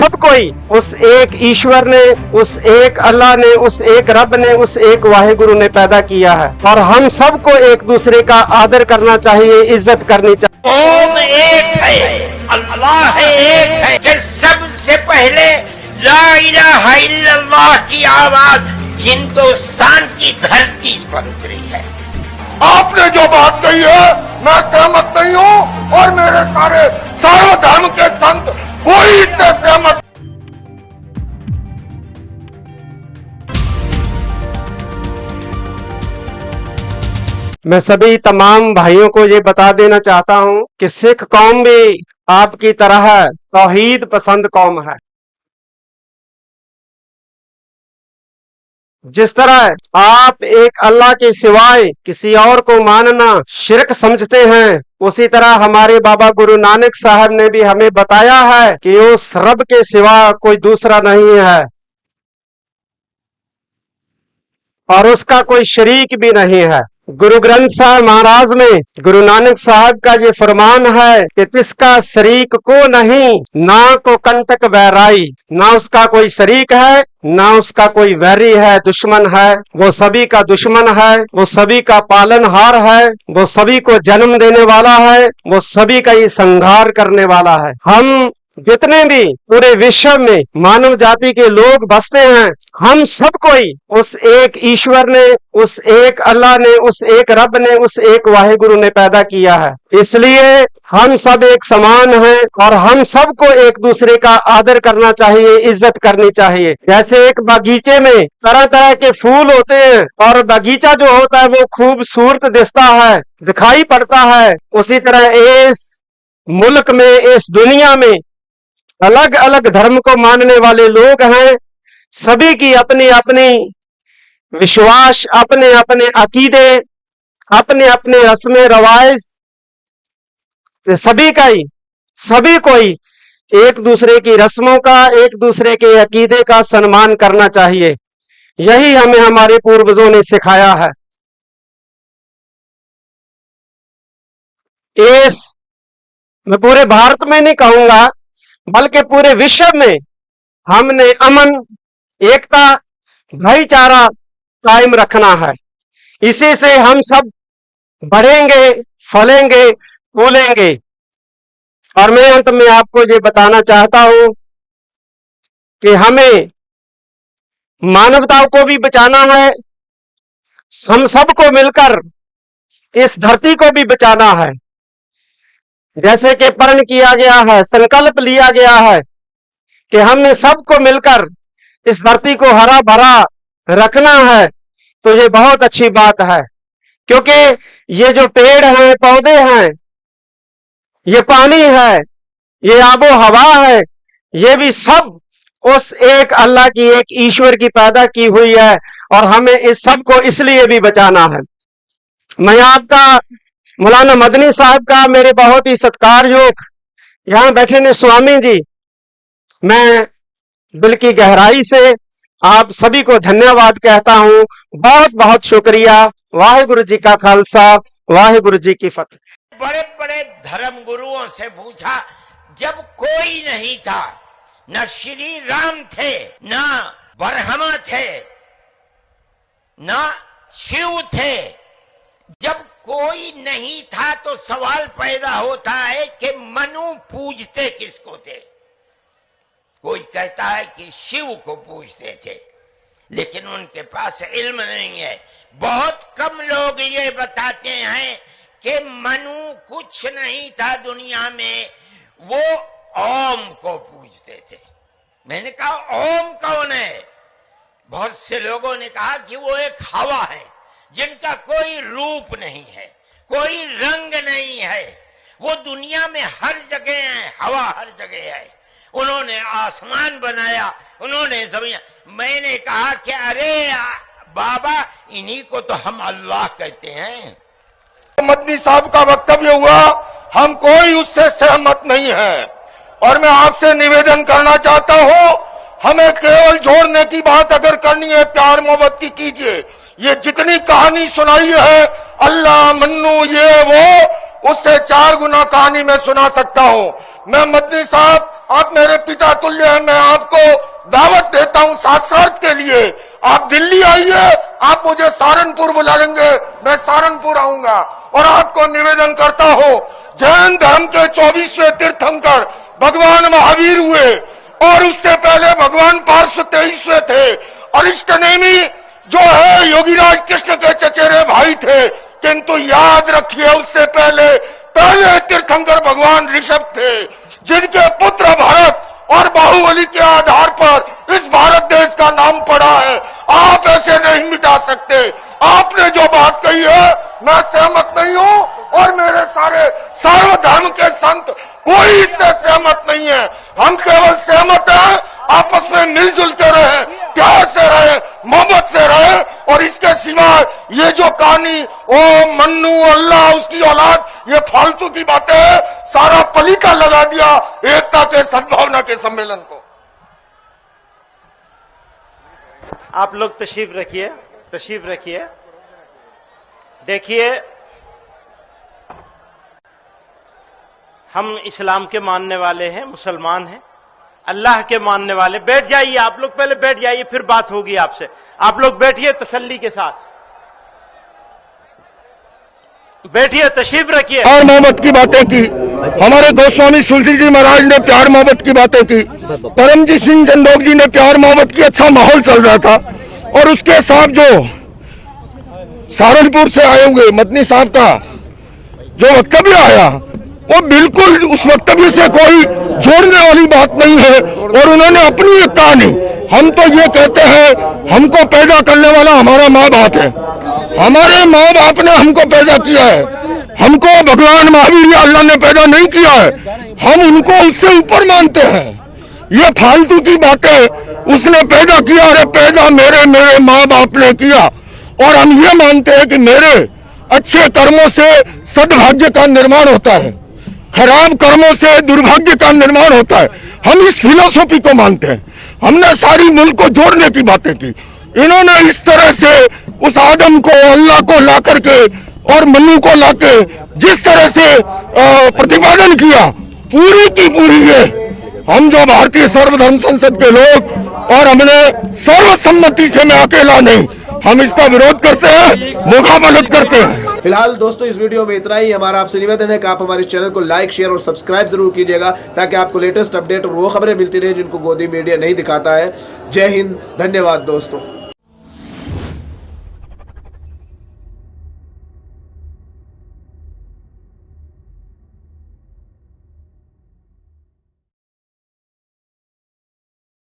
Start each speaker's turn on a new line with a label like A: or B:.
A: सब कोई उस एक ईश्वर ने, उस एक अल्लाह ने, उस एक रब ने, उस एक वाहिगुरु ने पैदा किया है और हम सबको एक दूसरे का आदर करना चाहिए, इज्जत करनी चाहिए।
B: ओम एक है, अल्लाह एक है कि सबसे पहले ला इलाहा इल्लल्लाह की आवाज हिंदुस्तान की धरती पर उतरी है।
C: आपने जो बात कही है मैं सहमत नहीं हूँ और मेरे सारे सर्वधर्म के संत कोई इससे सहमत।
A: मैं सभी तमाम भाइयों को ये बता देना चाहता हूँ कि सिख कौम भी आपकी तरह तौहीद पसंद कौम है। जिस तरह आप एक अल्लाह के सिवाय किसी और को मानना शिरक समझते हैं, उसी तरह हमारे बाबा गुरु नानक साहब ने भी हमें बताया है कि उस रब के सिवा कोई दूसरा नहीं है और उसका कोई शरीक भी नहीं है। गुरु ग्रंथ साहब महाराज में गुरु नानक साहब का ये फरमान है कि तिसका शरीक को नहीं, ना को कंटक वैराई, ना उसका कोई शरीक है ना उसका कोई वैरी है, दुश्मन है। वो सभी का दुश्मन है, वो सभी का पालनहार है, वो सभी को जन्म देने वाला है, वो सभी का ही संहार करने वाला है। हम जितने भी पूरे विश्व में मानव जाति के लोग बसते हैं, हम सब कोई उस एक ईश्वर ने, उस एक अल्लाह ने, उस एक रब ने, उस एक वाहिगुरु ने पैदा किया है। इसलिए हम सब एक समान हैं और हम सबको एक दूसरे का आदर करना चाहिए, इज्जत करनी चाहिए। जैसे एक बगीचे में तरह तरह के फूल होते हैं और बगीचा जो होता है वो खूबसूरत दिखता है, दिखाई पड़ता है, उसी तरह इस मुल्क में, इस दुनिया में अलग अलग धर्म को मानने वाले लोग हैं। सभी की अपनी अपनी विश्वास, अपने अपने अकीदे, अपने अपने रस्में रवायज, सभी का ही सभी कोई एक दूसरे की रस्मों का, एक दूसरे के अकीदे का सम्मान करना चाहिए। यही हमें हमारे पूर्वजों ने सिखाया है। इस मैं पूरे भारत में नहीं कहूंगा बल्कि पूरे विश्व में हमने अमन, एकता, भाईचारा कायम रखना है। इसी से हम सब बढ़ेंगे, फलेंगे, फूलेंगे। और मैं अंत में आपको ये बताना चाहता हूं कि हमें मानवता को भी बचाना है, हम सबको मिलकर इस धरती को भी बचाना है। जैसे कि प्रण किया गया है, संकल्प लिया गया है कि हमने सबको मिलकर इस धरती को हरा भरा रखना है, तो ये बहुत अच्छी बात है। क्योंकि ये जो पेड़ हैं, पौधे हैं, ये पानी है, ये आबो हवा है, ये भी सब उस एक अल्लाह की, एक ईश्वर की पैदा की हुई है और हमें इस सब को इसलिए भी बचाना है। मैं आपका मौलाना मदनी साहब का, मेरे बहुत ही सत्कारयोग यहाँ बैठे ने स्वामी जी, मैं दिल की गहराई से आप सभी को धन्यवाद कहता हूँ। बहुत बहुत शुक्रिया। वाहिगुरु जी का खालसा, वाहिगुरु जी की फतेह।
B: बड़े बड़े धर्म गुरुओं से पूछा, जब कोई नहीं था, न श्री राम थे, न ब्रह्मा थे, न शिव थे, जब कोई नहीं था तो सवाल पैदा होता है कि मनु पूजते किसको थे। कोई कहता है कि शिव को पूजते थे, लेकिन उनके पास इल्म नहीं है। बहुत कम लोग ये बताते हैं कि मनु कुछ नहीं था दुनिया में, वो ओम को पूजते थे। मैंने कहा ओम कौन है? बहुत से लोगों ने कहा कि वो एक हवा है जिनका कोई रूप नहीं है, कोई रंग नहीं है, वो दुनिया में हर जगह है, हवा हर जगह है। उन्होंने आसमान बनाया, उन्होंने जमीन। मैंने कहा कि अरे बाबा, इन्हीं को तो हम अल्लाह कहते हैं।
C: मदनी साहब का वक्तव्य हुआ, हम कोई उससे सहमत नहीं है और मैं आपसे निवेदन करना चाहता हूं, हमें केवल जोड़ने की बात अगर करनी है, प्यार मोहब्बत की कीजिए। ये जितनी कहानी सुनाई है, अल्लाह मन्नू ये वो, उससे 4 गुना कहानी मैं सुना सकता हूं। मैं मदनी साहब, आप मेरे पिता तुल्य हैं, मैं आपको दावत देता हूं शास्त्रार्थ के लिए। आप दिल्ली आइए, आप मुझे सहारनपुर बुला लेंगे, मैं सहारनपुर आऊंगा। और आपको निवेदन करता हूं, जैन धर्म के 24वें तीर्थंकर भगवान महावीर हुए और उससे पहले भगवान पार्श 23वें थे। अरिष्टनेमी जो है योगीराज कृष्ण के चचेरे भाई थे, किंतु याद रखिए उससे पहले तीर्थंकर भगवान ऋषभ थे, जिनके पुत्र भरत और बाहुबली के आधार पर इस भारत देश का नाम पड़ा है। आप ऐसे नहीं मिटा सकते। आपने जो बात कही है मैं सहमत नहीं हूं और मेरे सारे सर्वधर्म के संत कोई इससे सहमत नहीं है। हम केवल सहमत हैं आपस में मिलजुल के रहे, प्यार से रहे, मोहब्बत से रहे। और इसके सिवा ये जो कहानी ओ मन्नू अल्लाह उसकी औलाद, ये फालतू की बातें हैं। सारा पलीता लगा दिया एकता के सद्भावना के सम्मेलन को।
D: आप लोग तशरीफ रखिए। देखिए, हम इस्लाम के मानने वाले हैं, मुसलमान हैं, अल्लाह के मानने वाले। बैठ जाइए, आप लोग पहले बैठ जाइए, फिर बात होगी आपसे। आप लोग बैठिए तसल्ली के साथ, बैठिए, तशरीफ रखिए।
C: प्यार मोहब्बत की बातें की, हमारे गोस्वामी तुलसी जी महाराज ने प्यार मोहब्बत की बातें की, परमजीत सिंह चंदोक जी ने प्यार मोहब्बत की। अच्छा माहौल चल रहा था। और उसके साथ जो सहारनपुर से आए हुए मदनी साहब का जो वक्तव्य आया, वो बिल्कुल उस वक्तव्य से कोई जोड़ने वाली बात नहीं है। और उन्होंने अपनी एक कहानी, हम तो ये कहते हैं हमको पैदा करने वाला हमारा माँ बाप है, हमारे माँ बाप ने हमको पैदा किया है, हमको भगवान महावीर या अल्लाह ने पैदा नहीं किया है, हम उनको उससे ऊपर मानते हैं। ये फालतू की बातें, उसने पैदा किया, अरे पैदा मेरे माँ बाप ने किया। और हम ये मानते हैं कि मेरे अच्छे कर्मों से सद्भाग्य का निर्माण होता है, खराब कर्मों से दुर्भाग्य का निर्माण होता है। हम इस फिलोसॉफी को मानते हैं। हमने सारी मुल्क को जोड़ने की बातें की। इन्होंने इस तरह से उस आदम को, अल्लाह को ला करके और मन्नू को लाके जिस तरह से प्रतिपादन किया, पूरी की पूरी ये हम जो भारतीय सर्वधर्म संसद के लोग, और हमने सर्वसम्मति से, मैं अकेला नहीं, हम इसका विरोध करते हैं, मुखाबलत करते हैं।
E: फिलहाल दोस्तों इस वीडियो में इतना ही। हमारा आपसे निवेदन है कि आप हमारे चैनल को लाइक, शेयर और सब्सक्राइब जरूर कीजिएगा, ताकि आपको लेटेस्ट अपडेट और वो खबरें मिलती रहे जिनको गोदी मीडिया नहीं दिखाता है। जय हिंद, धन्यवाद दोस्तों।